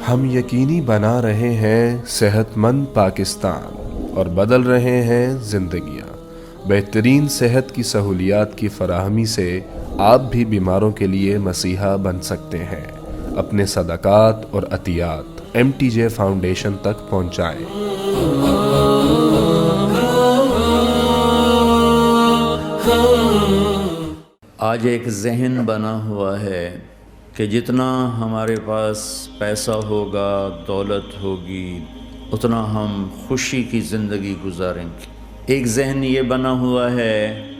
ہم یقینی بنا رہے ہیں صحت مند پاکستان اور بدل رہے ہیں زندگیاں۔ بہترین صحت کی سہولیات کی فراہمی سے آپ بھی بیماروں کے لیے مسیحا بن سکتے ہیں۔ اپنے صدقات اور عطیات MTJ فاؤنڈیشن تک پہنچائیں۔ آج ایک ذہن بنا ہوا ہے کہ جتنا ہمارے پاس پیسہ ہوگا، دولت ہوگی، اتنا ہم خوشی کی زندگی گزاریں گے۔ ایک ذہن یہ بنا ہوا ہے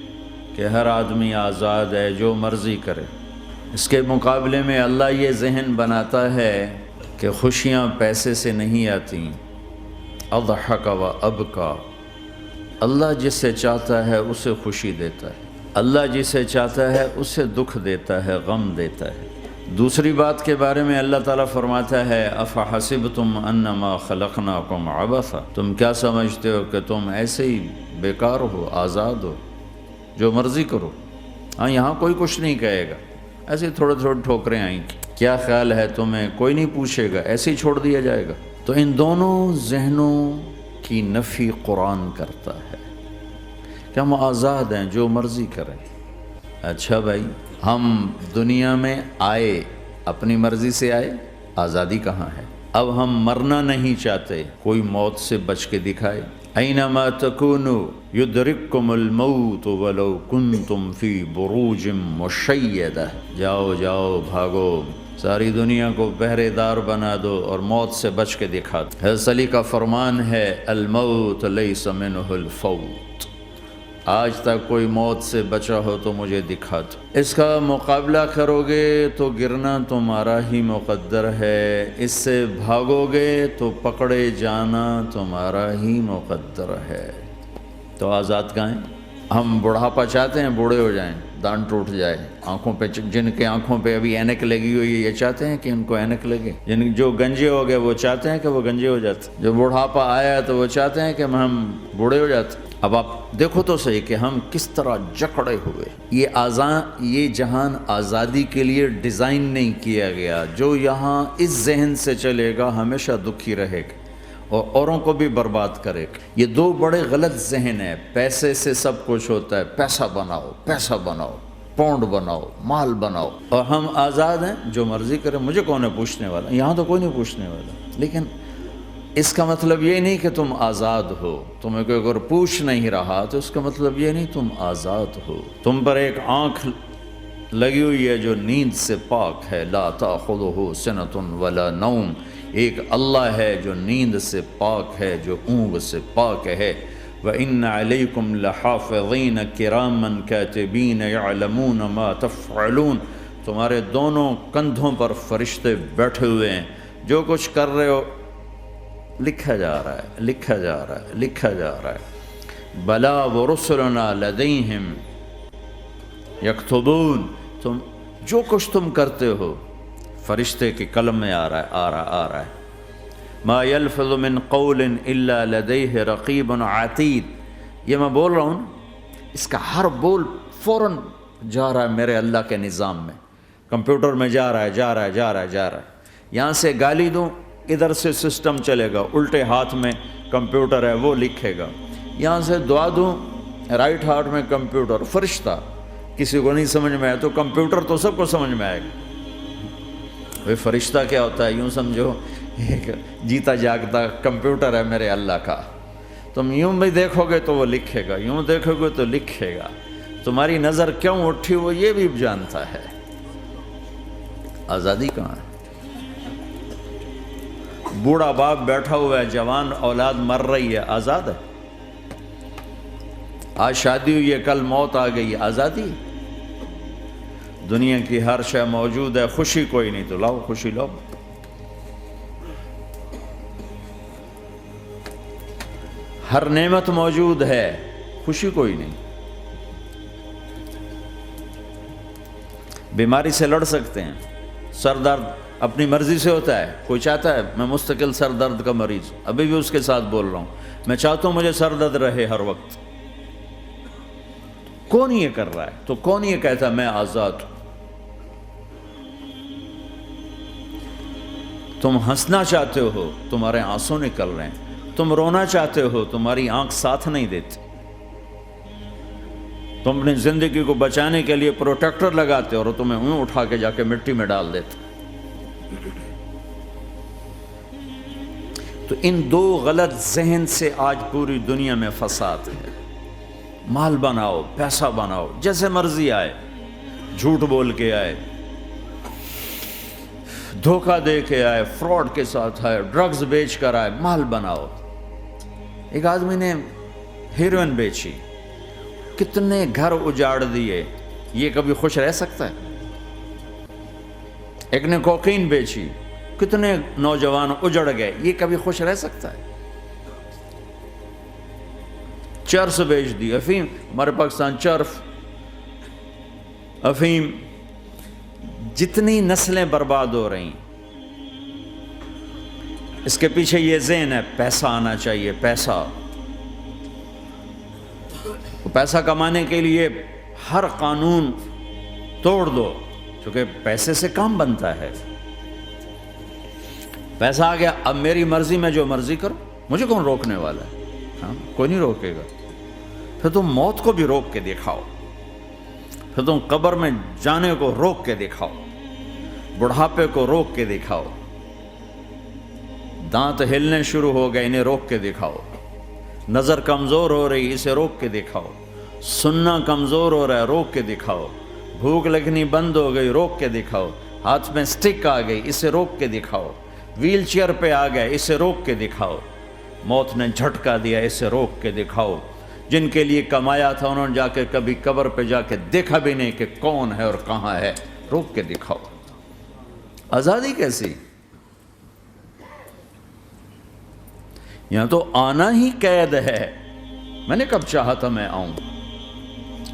کہ ہر آدمی آزاد ہے، جو مرضی کرے۔ اس کے مقابلے میں اللہ یہ ذہن بناتا ہے کہ خوشیاں پیسے سے نہیں آتی۔ اضحک و ابکا، اللہ جسے چاہتا ہے اسے خوشی دیتا ہے، اللہ جسے چاہتا ہے اسے دکھ دیتا ہے، غم دیتا ہے۔ دوسری بات کے بارے میں اللہ تعالیٰ فرماتا ہے افحسبتم انما خلقناکم عبثا، تم کیا سمجھتے ہو کہ تم ایسے ہی بیکار ہو، آزاد ہو، جو مرضی کرو۔ ہاں، یہاں کوئی کچھ نہیں کہے گا، ایسے تھوڑے تھوڑے ٹھوکریں آئیں گی، کیا خیال ہے تمہیں، کوئی نہیں پوچھے گا، ایسے ہی چھوڑ دیا جائے گا۔ تو ان دونوں ذہنوں کی نفی قرآن کرتا ہے کہ ہم آزاد ہیں، جو مرضی کریں۔ اچھا بھائی، ہم دنیا میں آئے اپنی مرضی سے آئے، آزادی کہاں ہے؟ اب ہم مرنا نہیں چاہتے، کوئی موت سے بچ کے دکھائے۔ اینما تکونوا یدرککم الموت ولو کنتم فی بروج مشیدہ، جاؤ جاؤ بھاگو، ساری دنیا کو پہرے دار بنا دو اور موت سے بچ کے دکھا دو۔ حضرت علی کا فرمان ہے الموت لیس منہ الفوت، آج تک کوئی موت سے بچا ہو تو مجھے دکھا دو۔ اس کا مقابلہ کرو گے تو گرنا تمہارا ہی مقدر ہے، اس سے بھاگو گے تو پکڑے جانا تمہارا ہی مقدر ہے۔ تو آزاد کہاں ہیں؟ ہم بڑھاپا چاہتے ہیں، بوڑھے ہو جائیں، دان ٹوٹ جائے، آنکھوں پہ، جن کے آنکھوں پہ ابھی اینک لگی ہوئی ہے یہ چاہتے ہیں کہ ان کو اینک لگے، جو گنجے ہو گئے وہ چاہتے ہیں کہ وہ گنجے ہو جاتے، جو بڑھاپا آیا تو وہ چاہتے ہیں کہ ہم بوڑھے ہو جاتے۔ اب آپ دیکھو تو صحیح کہ ہم کس طرح جکڑے ہوئے۔ یہ جہان آزادی کے لیے ڈیزائن نہیں کیا گیا۔ جو یہاں اس ذہن سے چلے گا ہمیشہ دکھی رہے گا اور اوروں کو بھی برباد کرے گا۔ یہ دو بڑے غلط ذہن ہیں۔ پیسے سے سب کچھ ہوتا ہے، پیسہ بناؤ، پیسہ بناؤ، پونڈ بناؤ، مال بناؤ، اور ہم آزاد ہیں، جو مرضی کرے، مجھے کون ہے پوچھنے والا؟ یہاں تو کوئی نہیں پوچھنے والا۔ لیکن اس کا مطلب یہ نہیں کہ تم آزاد ہو۔ تمہیں کوئی اگر پوچھ نہیں رہا تو اس کا مطلب یہ نہیں تم آزاد ہو۔ تم پر ایک آنکھ لگی ہوئی ہے جو نیند سے پاک ہے، لا تأخذہ سنۃ ولا نوم، ایک اللہ ہے جو نیند سے پاک ہے، جو اونگ سے پاک ہے۔ وَإِنَّ عَلَيْكُمْ لَحَافِظِينَ كِرَامًا كَاتِبِينَ يَعْلَمُونَ مَا تَفْعَلُونَ، تمہارے دونوں کندھوں پر فرشتے بیٹھے ہوئے ہیں، جو کچھ کر رہے ہو لکھا جا رہا ہے، لکھا جا رہا ہے، لکھا جا رہا ہے۔ بلا وَرُسُلُنَا لَدَيْهِمْ يَكْتُبُونَ، تم جو کچھ تم کرتے ہو فرشتے کے قلم میں آ رہا ہے۔ ما يلفظ من قول الا لديه رقیب عتید، یہ میں بول رہا ہوں، اس کا ہر بول فوراً جا رہا ہے میرے اللہ کے نظام میں، کمپیوٹر میں جا رہا ہے، جا رہا ہے، جا رہا ہے، جا رہا ہے۔ یہاں سے گالی دوں، ادھر سے سسٹم چلے گا، الٹے ہاتھ میں کمپیوٹر ہے، وہ لکھے گا۔ یہاں سے دعا دوں، رائٹ ہاتھ میں کمپیوٹر، فرشتہ، کسی کو نہیں سمجھ میں آیا تو کمپیوٹر تو سب کو سمجھ میں آئے گا۔ وہ فرشتہ کیا ہوتا ہے؟ یوں سمجھو ایک جیتا جاگتا کمپیوٹر ہے میرے اللہ کا۔ تم یوں بھی دیکھو گے تو وہ لکھے گا، یوں دیکھو گے تو لکھے گا۔ تمہاری نظر کیوں اٹھی وہ یہ بھی جانتا ہے۔ آزادی کہاں ہے؟ بوڑھا باپ بیٹھا ہوا ہے، جوان اولاد مر رہی ہے، آزاد ہے؟ آج شادی ہوئی ہے، کل موت آ گئی، آزادی؟ دنیا کی ہر شے موجود ہے، خوشی کوئی نہیں، تو لاؤ خوشی لاؤ۔ ہر نعمت موجود ہے، خوشی کوئی نہیں۔ بیماری سے لڑ سکتے ہیں، سر درد اپنی مرضی سے ہوتا ہے۔ کوئی چاہتا ہے میں مستقل سر درد کا مریض، ابھی بھی اس کے ساتھ بول رہا ہوں، میں چاہتا ہوں مجھے سر درد رہے ہر وقت۔ کون یہ کر رہا ہے؟ تو کون یہ کہتا ہے میں آزاد ہوں؟ تم ہنسنا چاہتے ہو، تمہارے آنسو نکل رہے ہیں، تم رونا چاہتے ہو، تمہاری آنکھ ساتھ نہیں دیتی، تم اپنی زندگی کو بچانے کے لیے پروٹیکٹر لگاتے ہو اور تمہیں اون اٹھا کے جا کے مٹی میں ڈال دیتے۔ تو ان دو غلط ذہن سے آج پوری دنیا میں فساد ہے۔ مال بناؤ، پیسہ بناؤ، جیسے مرضی آئے، جھوٹ بول کے آئے، دھوکہ دے کے آئے، فراڈ کے ساتھ آئے، ڈرگز بیچ کر آئے، مال بناؤ۔ ایک آدمی نے ہیروئن بیچی، کتنے گھر اجاڑ دیے، یہ کبھی خوش رہ سکتا ہے؟ ایک نے کوکین بیچی، کتنے نوجوان اجڑ گئے، یہ کبھی خوش رہ سکتا ہے؟ چرس بیچ دی، افیم، ہمارے پاکستان چرس، افیم، جتنی نسلیں برباد ہو رہی، اس کے پیچھے یہ ذہن ہے پیسہ آنا چاہیے، پیسہ پیسہ کمانے کے لیے ہر قانون توڑ دو، چونکہ پیسے سے کام بنتا ہے۔ پیسہ آ گیا، اب میری مرضی میں جو مرضی کرو، مجھے کون روکنے والا ہے؟ ہاں، کوئی نہیں روکے گا۔ پھر تم موت کو بھی روک کے دکھاؤ، پھر تم قبر میں جانے کو روک کے دکھاؤ، بڑھاپے کو روک کے دکھاؤ، دانت ہلنے شروع ہو گئے، انہیں روک کے دکھاؤ، نظر کمزور ہو رہی، اسے روک کے دکھاؤ، سننا کمزور ہو رہا ہے، روک کے دکھاؤ، بھوک لگنی بند ہو گئی، روک کے دکھاؤ، ہاتھ میں سٹک آ گئی، اسے روک کے دکھاؤ، ویل چیئر پہ آ گئے، اسے روک کے دکھاؤ، موت نے جھٹکا دیا، اسے روک کے دکھاؤ۔ جن کے لیے کمایا تھا انہوں نے جا کے کبھی قبر پہ جا کے دیکھا بھی نہیں کہ کون ہے اور کہاں ہے، روک کے دکھاؤ۔ آزادی کیسی؟ یہاں تو آنا ہی قید ہے۔ میں نے کب چاہا تھا میں آؤں،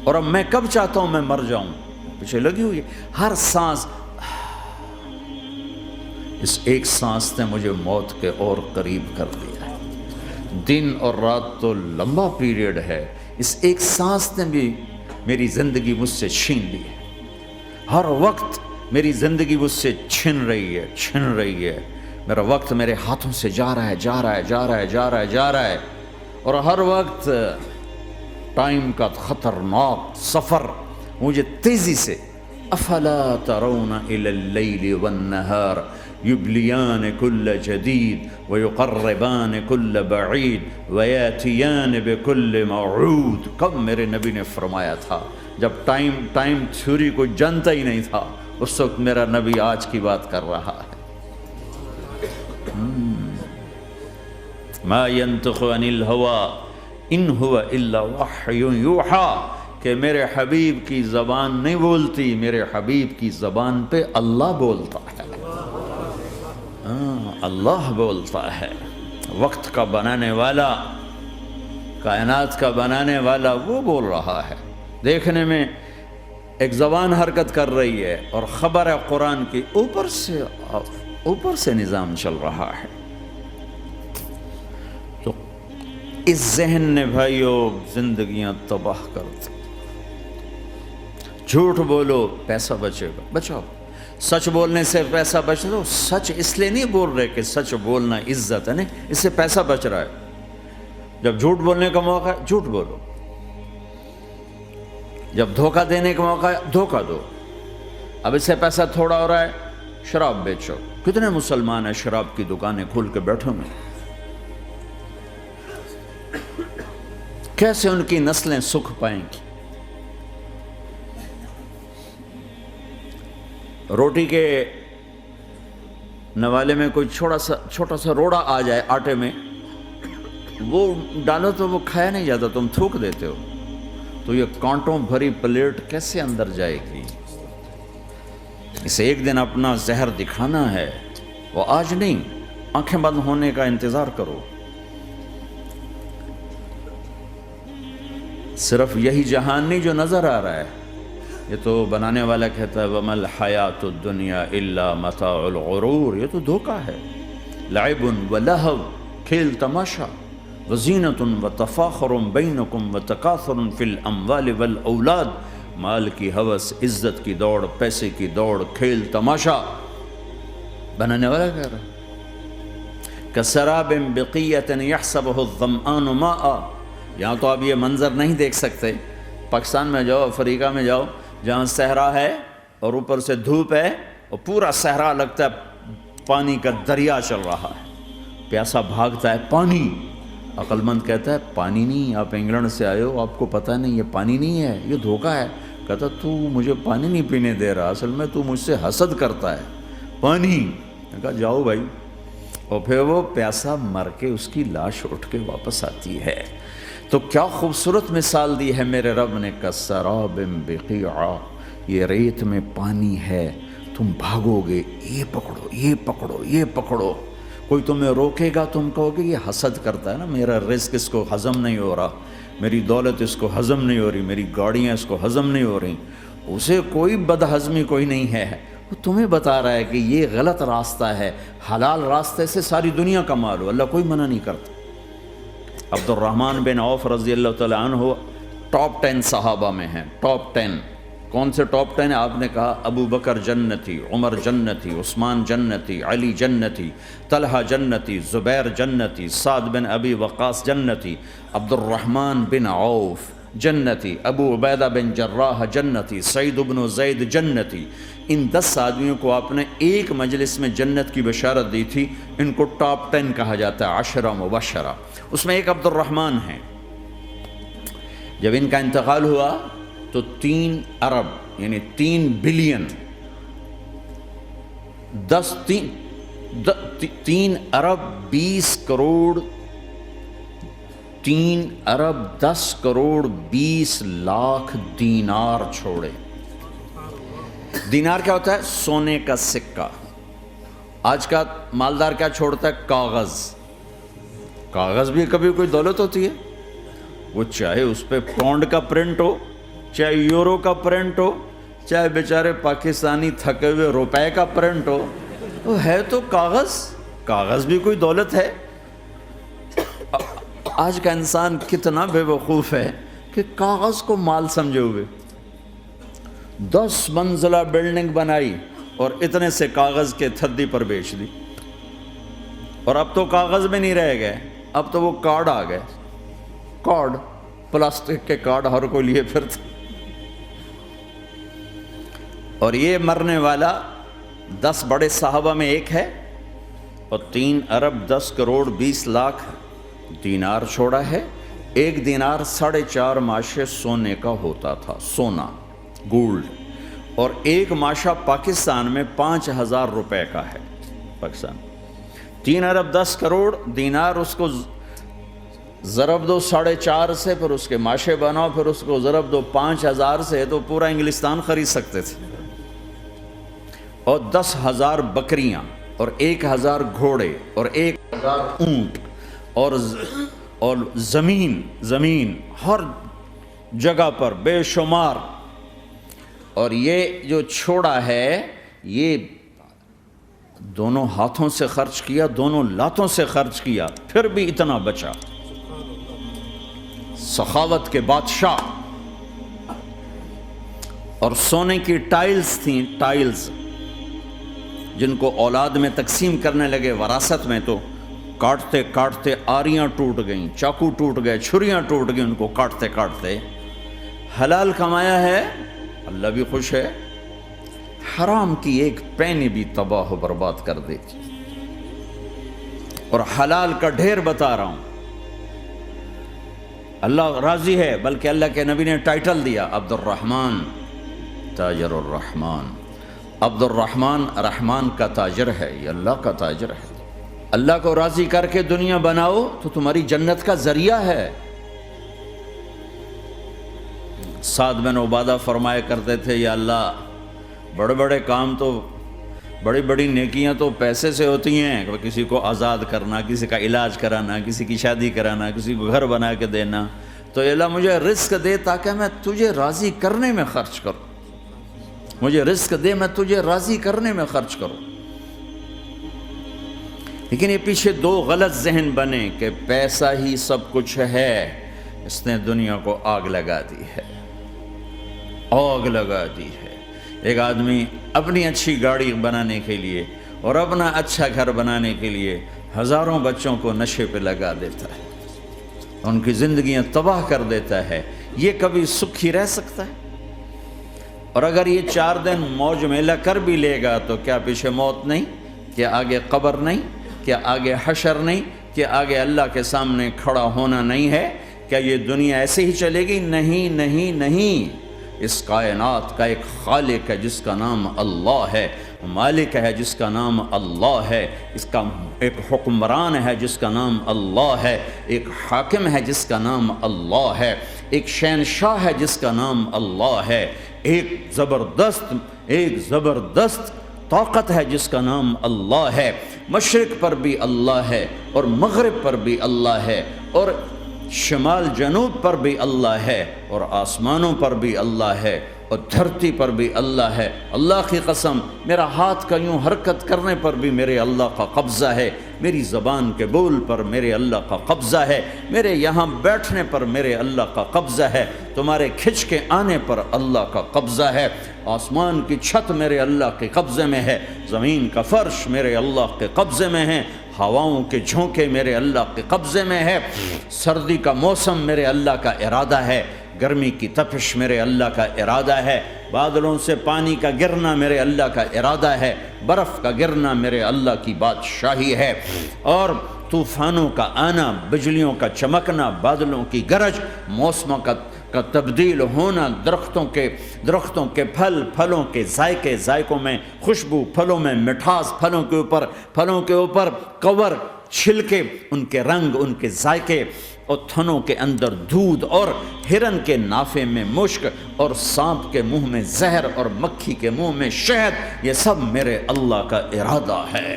اور اب میں کب چاہتا ہوں میں مر جاؤں، پیچھے لگی ہوئی ہے۔ ہر سانس، اس ایک سانس نے مجھے موت کے اور قریب کر دیا ہے۔ دن اور رات تو لمبا پیریڈ ہے، اس ایک سانس نے بھی میری زندگی مجھ سے چھین لی ہے۔ ہر وقت میری زندگی مجھ سے چھن رہی ہے، چھن رہی ہے۔ میرا وقت میرے ہاتھوں سے جا رہا ہے، جا رہا ہے، جا رہا ہے، جا رہا ہے، جا رہا ہے، اور ہر وقت ٹائم کا خطرناک سفر مجھے تیزی سے افلا ترون الی اللیل والنہار یبلیان کل جدید ویقربان کل بعید ویاتیان بکل موعود۔ کب میرے نبی نے فرمایا تھا؟ جب ٹائم تھیوری کو جانتا ہی نہیں تھا، اس وقت میرا نبی آج کی بات کر رہا ہے۔ ما ینطق عن الہوی ان ہوا الا وحی یوحی، کہ میرے حبیب کی زبان نہیں بولتی، میرے حبیب کی زبان پہ اللہ بولتا ہے، اللہ بولتا ہے۔ وقت کا بنانے والا، کائنات کا بنانے والا وہ بول رہا ہے۔ دیکھنے میں ایک زبان حرکت کر رہی ہے اور خبر ہے قرآن کی، اوپر سے نظام چل رہا ہے۔ تو اس ذہن نے بھائیو زندگیاں تباہ کر دی۔ جھوٹ بولو پیسہ بچے گا، بچاؤ۔ سچ بولنے سے پیسہ بچ دو۔ سچ اس لیے نہیں بول رہے کہ سچ بولنا عزت ہے، نہیں، اس سے پیسہ بچ رہا ہے۔ جب جھوٹ بولنے کا موقع ہے جھوٹ بولو، جب دھوکہ دینے کا موقع ہے دھوکہ دو۔ اب اس سے پیسہ تھوڑا ہو رہا ہے، شراب بیچو۔ کتنے مسلمان ہیں شراب کی دکانیں کھول کے بیٹھے ہوئے، کیسے ان کی نسلیں سکھ پائیں گی؟ روٹی کے نوالے میں کوئی چھوٹا سا روڑا آ جائے آٹے میں، وہ ڈالو تو وہ کھایا نہیں جاتا، تم تھوک دیتے ہو، تو یہ کانٹوں بھری پلیٹ کیسے اندر جائے گی؟ اسے ایک دن اپنا زہر دکھانا ہے، وہ آج نہیں، آنکھیں بند ہونے کا انتظار کرو۔ صرف یہی جہان نہیں جو نظر آ رہا ہے، یہ تو بنانے والا کہتا ہے وَمَا الْحَيَاةُ الدُّنْيَا إِلَّا مَتَاعُ الْغُرُورِ، یہ تو دھوکہ ہے۔ لَعِبٌ وَلَهْوٌ، کھیل تماشا، وَزِینَةٌ وَتَفَاخُرٌ بَيْنَكُمْ وَتَكَاثُرٌ فِي الْأَمْوَالِ وَالْأَوْلَادِ، مال کی ہوس، عزت کی دوڑ، پیسے کی دوڑ، کھیل تماشا۔ بنانے والا کہہ رہا ہے کسراب بقیۃ یحسبہ الظمآن ماء. یہاں تو آپ یہ منظر نہیں دیکھ سکتے. پاکستان میں جاؤ، افریقہ میں جاؤ، جہاں صحرا ہے اور اوپر سے دھوپ ہے اور پورا صحرا لگتا ہے پانی کا دریا چل رہا ہے، پیاسا بھاگتا ہے پانی. عقل مند کہتا ہے پانی نہیں، آپ انگلینڈ سے آئے ہو، آپ کو پتہ نہیں یہ پانی نہیں ہے، یہ دھوکہ ہے. کہتا تو مجھے پانی نہیں پینے دے رہا، اصل میں تو مجھ سے حسد کرتا ہے. پانی. میں کہا جاؤ بھائی. اور پھر وہ پیاسا مر کے اس کی لاش اٹھ کے واپس آتی ہے. تو کیا خوبصورت مثال دی ہے میرے رب نے. کسراب بقیع، یہ ریت میں پانی ہے، تم بھاگو گے، یہ پکڑو، یہ پکڑو، یہ پکڑو. کوئی تمہیں روکے گا، تم کہو گے یہ حسد کرتا ہے نا، میرا رزق اس کو ہضم نہیں ہو رہا، میری دولت اس کو ہضم نہیں ہو رہی، میری گاڑیاں اس کو ہضم نہیں ہو رہی. اسے کوئی بد ہضمی کوئی نہیں ہے، وہ تمہیں بتا رہا ہے کہ یہ غلط راستہ ہے، حلال راستے سے ساری دنیا کا مال ہو. اللہ کوئی منع نہیں کرتا. عبد الرحمن بن عوف رضی اللہ تعالیٰ عنہ ٹاپ 10 صحابہ میں ہیں. ٹاپ 10 کون سے ٹاپ 10 ہیں؟ آپ نے کہا ابو بکر جنتی، عمر جنتی، عثمان جنتی، علی جنتی، طلحہ جنتی، زبیر جنتی، سعد بن ابی وقاص جنتی، عبد الرحمن بن عوف جنتی، ابو عبیدہ بن جراح جنتی، سعید بن زید جنتی. ان 10 آدمیوں کو آپ نے ایک مجلس میں جنت کی بشارت دی تھی. ان کو ٹاپ 10 کہا جاتا ہے، 10 مبشرہ. اس میں ایک عبد الرحمن ہیں. جب ان کا انتقال ہوا تو 3 ارب یعنی 3 بلین 3 ارب 20 کروڑ 3 ارب 10 کروڑ 20 لاکھ دینار چھوڑے. دینار کیا ہوتا ہے؟ سونے کا سکہ. آج کا مالدار کیا چھوڑتا ہے؟ کاغذ. کاغذ بھی کبھی کوئی دولت ہوتی ہے، وہ چاہے اس پہ پاؤنڈ کا پرنٹ ہو، چاہے یورو کا پرنٹ ہو، چاہے بیچارے پاکستانی تھکے ہوئے روپے کا پرنٹ ہو، وہ ہے تو کاغذ. کاغذ بھی کوئی دولت ہے. آج کا انسان کتنا بے وقوف ہے کہ کاغذ کو مال سمجھے ہوئے. 10 منزلہ بلڈنگ بنائی اور اتنے سے کاغذ کے تھدی پر بیچ دی. اور اب تو کاغذ میں نہیں رہ گئے، اب تو وہ کارڈ آ گئے. کارڈ، پلاسٹک کے کارڈ ہر کوئی لیے پھرتا. اور یہ مرنے والا 10 بڑے صحابہ میں ایک ہے اور 3 ارب 10 کروڑ 20 لاکھ دینار چھوڑا ہے. ایک دینار 4.5 ماشے سونے کا ہوتا تھا، سونا، گولڈ. اور ایک ماشا پاکستان میں 5,000 روپے کا ہے. پاکستان 3 ارب 10 کروڑ دینار، اس کو ضرب دو 4.5 سے، پھر اس کے ماشے بناؤ، پھر اس کو ضرب دو 5,000 سے، تو پورا انگلستان خرید سکتے تھے. اور 10,000 بکریاں اور 1,000 گھوڑے اور 1,000 اونٹ اور زمین ہر جگہ پر بے شمار. اور یہ جو چھوڑا ہے یہ دونوں ہاتھوں سے خرچ کیا، دونوں لاتوں سے خرچ کیا، پھر بھی اتنا بچا. سخاوت کے بادشاہ. اور سونے کی ٹائلز تھیں، ٹائلز جن کو اولاد میں تقسیم کرنے لگے وراثت میں، تو کاٹتے کاٹتے آریاں ٹوٹ گئیں، چاقو ٹوٹ گئے، چھریاں ٹوٹ گئیں، ان کو کاٹتے کاٹتے. حلال کمایا ہے، اللہ بھی خوش ہے. حرام کی ایک پینی بھی تباہ و برباد کر دیتی. اور حلال کا ڈھیر بتا رہا ہوں. اللہ راضی ہے، بلکہ اللہ کے نبی نے ٹائٹل دیا عبد الرحمن تاجر الرحمن. عبد الرحمن رحمان کا تاجر ہے، یہ اللہ کا تاجر ہے. اللہ کو راضی کر کے دنیا بناؤ تو تمہاری جنت کا ذریعہ ہے. سعد بن عبادہ فرمایا کرتے تھے، یا اللہ بڑے بڑے کام تو، بڑی بڑی نیکیاں تو پیسے سے ہوتی ہیں، کسی کو آزاد کرنا، کسی کا علاج کرانا، کسی کی شادی کرانا، کسی کو گھر بنا کے دینا. تو اللہ مجھے رزق دے تاکہ میں تجھے راضی کرنے میں خرچ کروں. مجھے رزق دے، میں تجھے راضی کرنے میں خرچ کروں. لیکن یہ پیچھے 2 غلط ذہن بنے کہ پیسہ ہی سب کچھ ہے. اس نے دنیا کو آگ لگا دی ہے، آگ لگا دی ہے. ایک آدمی اپنی اچھی گاڑی بنانے کے لیے اور اپنا اچھا گھر بنانے کے لیے ہزاروں بچوں کو نشے پہ لگا دیتا ہے، ان کی زندگیاں تباہ کر دیتا ہے، یہ کبھی سکھی رہ سکتا ہے؟ اور اگر یہ 4 دن موج میلہ کر بھی لے گا تو کیا پیچھے موت نہیں؟ کیا آگے قبر نہیں؟ کیا آگے حشر نہیں؟ کیا آگے اللہ کے سامنے کھڑا ہونا نہیں ہے؟ کیا یہ دنیا ایسے ہی چلے گی؟ نہیں نہیں نہیں، اس کائنات کا ایک خالق ہے جس کا نام اللہ ہے، مالک ہے جس کا نام اللہ ہے، اس کا ایک حکمران ہے جس کا نام اللہ ہے، ایک حاکم ہے جس کا نام اللہ ہے، ایک شہنشاہ ہے جس کا نام اللہ ہے، ایک زبردست طاقت ہے جس کا نام اللہ ہے، مشرق پر بھی اللہ ہے اور مغرب پر بھی اللہ ہے اور شمال جنوب پر بھی اللہ ہے اور آسمانوں پر بھی اللہ ہے اور دھرتی پر بھی اللہ ہے۔ اللہ کی قسم، میرا ہاتھ کا یوں حرکت کرنے پر بھی میرے اللہ کا قبضہ ہے، میری زبان کے بول پر میرے اللہ کا قبضہ ہے، میرے یہاں بیٹھنے پر میرے اللہ کا قبضہ ہے، تمہارے کھچ کے آنے پر اللہ کا قبضہ ہے، آسمان کی چھت میرے اللہ کے قبضے میں ہے، زمین کا فرش میرے اللہ کے قبضے میں ہے، ہواؤں کے جھونکے میرے اللہ کے قبضے میں ہے، سردی کا موسم میرے اللہ کا ارادہ ہے، گرمی کی تپش میرے اللہ کا ارادہ ہے، بادلوں سے پانی کا گرنا میرے اللہ کا ارادہ ہے، برف کا گرنا میرے اللہ کی بادشاہی ہے، اور طوفانوں کا آنا، بجلیوں کا چمکنا، بادلوں کی گرج، موسموں کا تبدیل ہونا، درختوں کے پھلوں کے ذائقوں میں خوشبو، پھلوں میں مٹھاس، پھلوں کے اوپر کور، چھلکے، ان کے رنگ، ان کے ذائقے، اور تھنوں کے اندر دودھ، اور ہرن کے نافے میں مشک، اور سانپ کے منہ میں زہر، اور مکھی کے منہ میں شہد، یہ سب میرے اللہ کا ارادہ ہے۔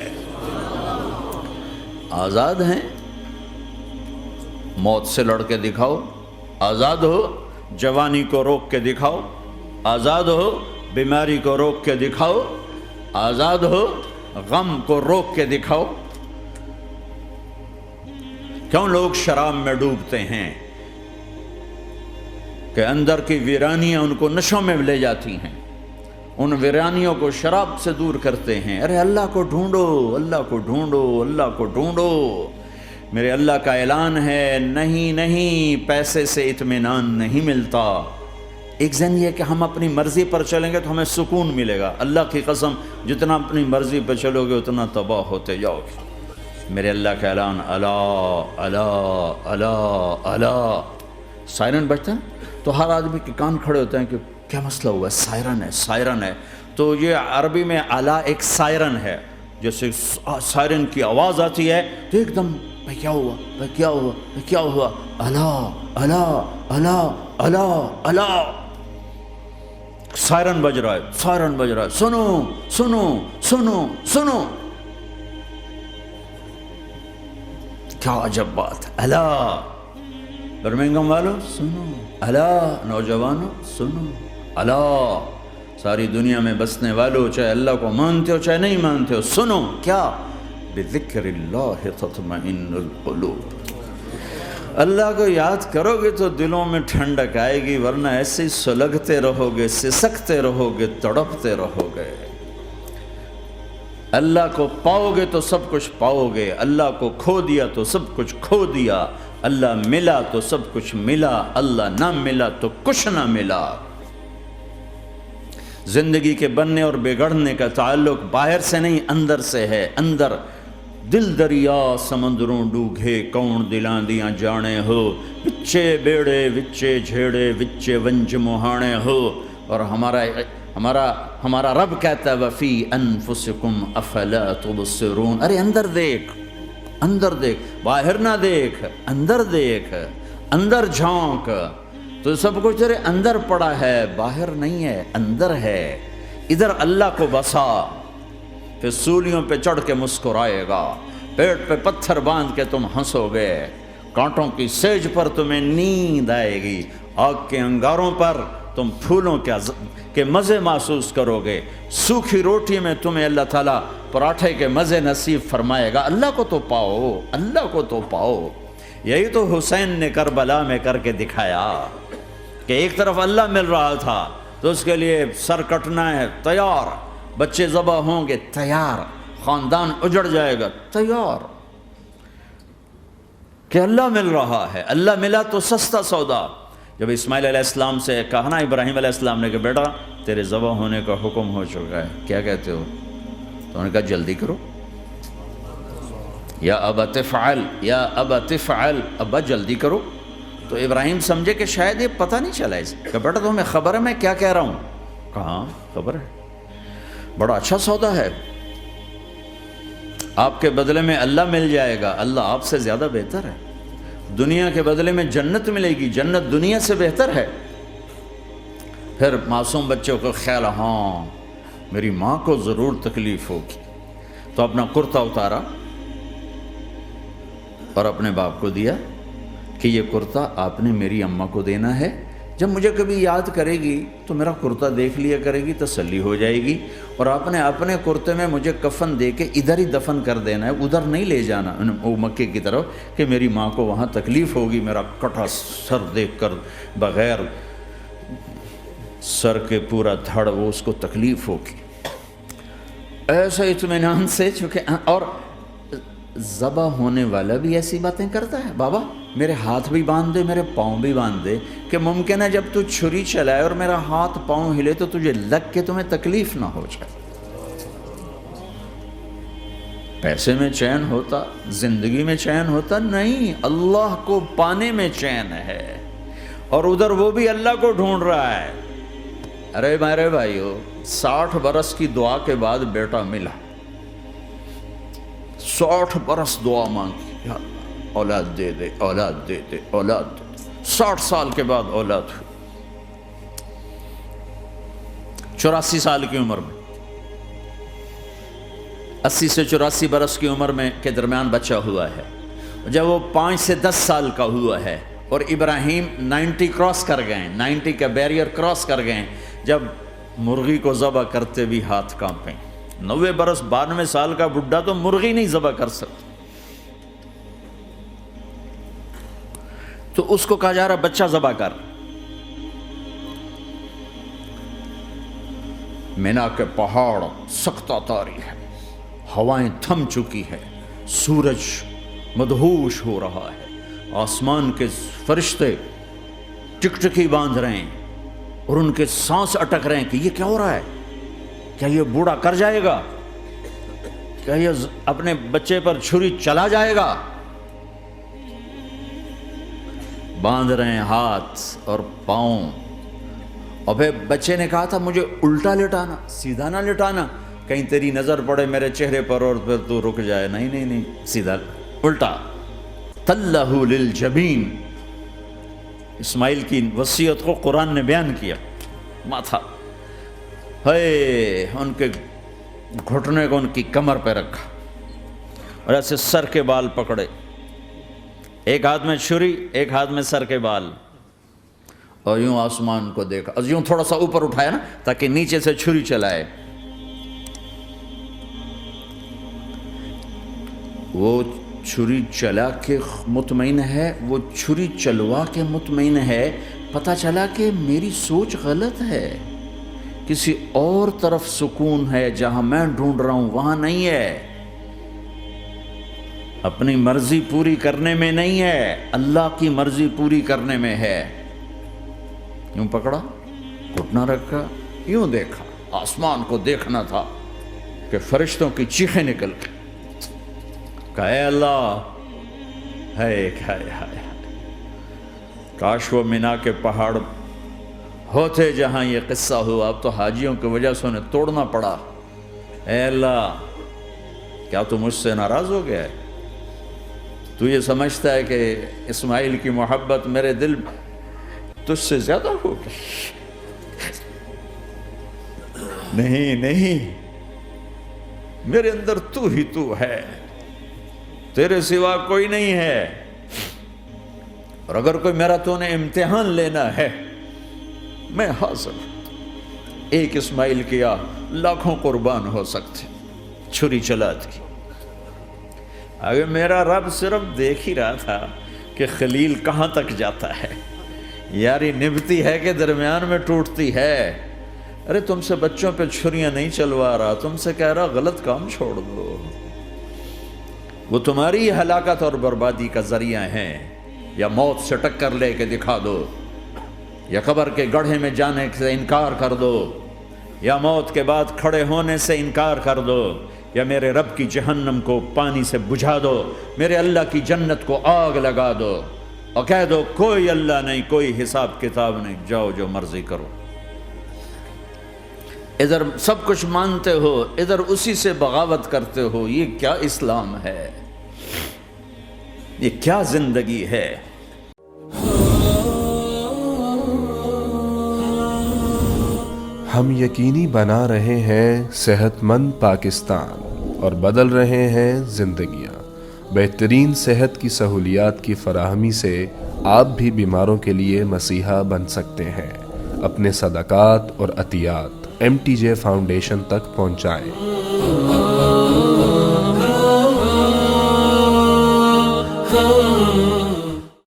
آزاد ہیں؟ موت سے لڑ کے دکھاؤ، آزاد ہو، جوانی کو روک کے دکھاؤ، آزاد ہو، بیماری کو روک کے دکھاؤ، آزاد ہو، غم کو روک کے دکھاؤ۔ کیوں لوگ شراب میں ڈوبتے ہیں؟ کہ اندر کی ویرانیاں ان کو نشوں میں لے جاتی ہیں، ان ویرانیوں کو شراب سے دور کرتے ہیں۔ ارے اللہ کو ڈھونڈو، اللہ کو ڈھونڈو، اللہ کو ڈھونڈو۔ میرے اللہ کا اعلان ہے، نہیں پیسے سے اطمینان نہیں ملتا۔ ایک ذہن یہ کہ ہم اپنی مرضی پر چلیں گے تو ہمیں سکون ملے گا۔ اللہ کی قسم، جتنا اپنی مرضی پر چلو گے اتنا تباہ ہوتے جاؤ گے۔ میرے اللہ کا اعلان، اللہ اللہ اللہ اللہ، سائرن بجتا ہے تو ہر آدمی کے کان کھڑے ہوتے ہیں کہ کیا مسئلہ ہوا ہے؟ سائرن ہے۔ تو یہ عربی میں اعلیٰ ایک سائرن ہے، جیسے سائرن کی آواز آتی ہے تو ایک دم کیا ہوا؟ اللہ اللہ اللہ اللہ اللہ، سائرن بج رہا ہے، سنو سنو سنو سنو، کیا عجب بات ہے۔ اللہ، برمنگم والوں سنو، اللہ، نوجوانوں سنو، اللہ، ساری دنیا میں بسنے والوں، چاہے اللہ کو مانتے ہو چاہے نہیں مانتے ہو، سنو۔ کیا؟ بذکر اللہ تطمئن القلوب، اللہ کو یاد کرو گے تو دلوں میں ٹھنڈک آئے گی، ورنہ ایسے ہی سلگتے رہو گے، سسکتے رہو گے، تڑپتے رہو گے۔ اللہ کو پاؤ گے تو سب کچھ پاؤ گے، اللہ کو کھو دیا تو سب کچھ کھو دیا، اللہ ملا تو سب کچھ ملا، اللہ نہ ملا تو کچھ نہ ملا۔ زندگی کے بننے اور بگڑنے کا تعلق باہر سے نہیں، اندر سے ہے۔ اندر دل دریا سمندروں ڈوگے، کون دلاں دیاں جانے ہو، وچے بیڑے وچے جھیڑے وچے ونج مہانے ہو۔ اور ہمارا رب کہتا ہے وفی انفسکم افلا تبصرون، ارے اندر دیکھ، باہر نہ دیکھ، اندر جھانک، تو سب کچھ تیرے اندر پڑا ہے، باہر نہیں ہے، اندر ہے۔ ادھر اللہ کو بسا، پھر سولیوں پہ چڑھ کے مسکرائے گا، پیٹ پہ پتھر باندھ کے تم ہنسو گے، کانٹوں کی سیج پر تمہیں نیند آئے گی، آگ کے انگاروں پر تم پھولوں کے مزے محسوس کرو گے، سوکھی روٹی میں تمہیں اللہ تعالیٰ پراٹھے کے مزے نصیب فرمائے گا۔ اللہ کو تو پاؤ، اللہ کو تو پاؤ۔ یہی تو حسین نے کربلا میں کر کے دکھایا کہ ایک طرف اللہ مل رہا تھا تو اس کے لیے سر کٹنا ہے، تیار، بچے ذبح ہوں گے، تیار، خاندان اجڑ جائے گا، تیار، کہ اللہ مل رہا ہے، اللہ ملا تو سستا سودا۔ جب اسماعیل علیہ السلام سے کہا نا ابراہیم علیہ السلام نے کہ بیٹا تیرے ذبح ہونے کا حکم ہو چکا ہے، کیا کہتے ہو؟ تو انہوں نے کہا جلدی کرو، یا ابت افعل، یا ابت افعل، ابا جلدی کرو۔ تو ابراہیم سمجھے کہ شاید یہ پتہ نہیں چلا اسے، کہ بیٹا تمہیں خبر ہے میں کیا کہہ رہا ہوں؟ کہاں خبر ہے، بڑا اچھا سودا ہے، آپ کے بدلے میں اللہ مل جائے گا، اللہ آپ سے زیادہ بہتر ہے، دنیا کے بدلے میں جنت ملے گی، جنت دنیا سے بہتر ہے۔ پھر معصوم بچوں کو خیال، ہاں میری ماں کو ضرور تکلیف ہوگی، تو اپنا کرتا اتارا اور اپنے باپ کو دیا کہ یہ کرتا آپ نے میری اماں کو دینا ہے، جب مجھے کبھی یاد کرے گی تو میرا کرتا دیکھ لیا کرے گی، تسلی ہو جائے گی، اور آپ نے اپنے کرتے میں مجھے کفن دے کے ادھر ہی دفن کر دینا ہے، ادھر نہیں لے جانا وہ مکے کی طرف کہ میری ماں کو وہاں تکلیف ہوگی، میرا کٹا سر دیکھ کر بغیر سر کے پورا دھڑ وہ اس کو تکلیف ہوگی۔ ایسے اطمینان سے، چونکہ اور ذبح ہونے والا بھی ایسی باتیں کرتا ہے، بابا میرے ہاتھ بھی باندھ دے، میرے پاؤں بھی باندھ دے، کہ ممکن ہے جب تو چھری چلائے اور میرا ہاتھ پاؤں ہلے تو تجھے لگ کے تمہیں تکلیف نہ ہو جائے۔ پیسے میں چین ہوتا، زندگی میں چین ہوتا نہیں، اللہ کو پانے میں چین ہے، اور ادھر وہ بھی اللہ کو ڈھونڈ رہا ہے۔ ارے میرے بھائیو، 60 برس کی دعا کے بعد بیٹا ملا، 60 برس دعا مانگی، یا اللہ اولاد دے دے، اولاد دے دے، اولاد دے دے، 60 سال کے بعد اولاد ہوئی، 84 سال کی عمر میں، 80 سے 84 برس کی عمر میں کے درمیان بچہ ہوا ہے۔ جب وہ 5 سے 10 سال کا ہوا ہے اور ابراہیم 90 کراس کر گئے، 90 کا بیریئر کراس کر گئے، جب مرغی کو ذبح کرتے بھی ہاتھ کانپیں، 90 برس 92 سال کا بڈھا تو مرغی نہیں ذبح کر سکتا، تو اس کو کہا جا رہا بچہ ذبح کر۔ مینا کے پہاڑ سختہ تاری ہے، ہوائیں تھم چکی ہے، سورج مدہوش ہو رہا ہے، آسمان کے فرشتے ٹکٹکی باندھ رہے ہیں اور ان کے سانس اٹک رہے ہیں کہ یہ کیا ہو رہا ہے، کیا یہ بوڑھا کر جائے گا، کیا یہ اپنے بچے پر چھری چلا جائے گا؟ باندھ رہے ہیں ہاتھ اور پاؤں، اور پھر بچے نے کہا تھا مجھے الٹا لٹانا، سیدھا نہ لٹانا، کہیں تیری نظر پڑے میرے چہرے پر اور پھر تو رک جائے، نہیں نہیں نہیں، سیدھا الٹا۔ تلہ للجبین، اسماعیل کی وصیت کو قرآن نے بیان کیا، ماتھا ہے ان کے گھٹنے کو ان کی کمر پہ رکھا اور ایسے سر کے بال پکڑے، ایک ہاتھ میں چھری، ایک ہاتھ میں سر کے بال، اور یوں آسمان کو دیکھا، اور یوں تھوڑا سا اوپر اٹھایا نا تاکہ نیچے سے چھری چلائے۔ وہ چھری چلا کے مطمئن ہے، وہ چھری چلوا کے مطمئن ہے، پتہ چلا کہ میری سوچ غلط ہے، کسی اور طرف سکون ہے، جہاں میں ڈھونڈ رہا ہوں وہاں نہیں ہے، اپنی مرضی پوری کرنے میں نہیں ہے، اللہ کی مرضی پوری کرنے میں ہے۔ یوں پکڑا، گھٹنا رکھا، یوں دیکھا، آسمان کو دیکھنا تھا کہ فرشتوں کی چیخیں نکل گئی، کہ اے اللہ، ہائے ہائے ہائے، کاش وہ مینا کے پہاڑ ہوتے جہاں یہ قصہ ہوا، اب تو حاجیوں کی وجہ سے انہیں توڑنا پڑا۔ اے اللہ، کیا تو مجھ سے ناراض ہو گیا ہے؟ تو یہ سمجھتا ہے کہ اسماعیل کی محبت میرے دل تجھ سے زیادہ ہوگی؟ نہیں نہیں، میرے اندر تو ہی تو ہے، تیرے سوا کوئی نہیں ہے، اور اگر کوئی میرا تو نے امتحان لینا ہے میں حاضر ہوں۔ ایک اسماعیل کیا لاکھوں قربان ہو سکتے، چھری چلا دی۔ اگر میرا رب صرف دیکھ ہی رہا تھا کہ خلیل کہاں تک جاتا ہے، یاری نبھتی ہے کہ درمیان میں ٹوٹتی ہے۔ ارے تم سے بچوں پہ چھریاں نہیں چلوا رہا، تم سے کہہ رہا غلط کام چھوڑ دو، وہ تمہاری ہلاکت اور بربادی کا ذریعہ ہیں، یا موت سے ٹکر لے کے دکھا دو، یا قبر کے گڑھے میں جانے سے انکار کر دو، یا موت کے بعد کھڑے ہونے سے انکار کر دو، یا میرے رب کی جہنم کو پانی سے بجھا دو، میرے اللہ کی جنت کو آگ لگا دو، اور کہہ دو کوئی اللہ نہیں، کوئی حساب کتاب نہیں، جاؤ جو مرضی کرو۔ ادھر سب کچھ مانتے ہو، ادھر اسی سے بغاوت کرتے ہو۔ یہ کیا اسلام ہے؟ یہ کیا زندگی ہے؟ ہم یقینی بنا رہے ہیں صحت مند پاکستان اور بدل رہے ہیں زندگیاں۔ بہترین صحت کی سہولیات کی فراہمی سے آپ بھی بیماروں کے لیے مسیحا بن سکتے ہیں۔ اپنے صدقات اور عطیات MTJ فاؤنڈیشن تک پہنچائیں۔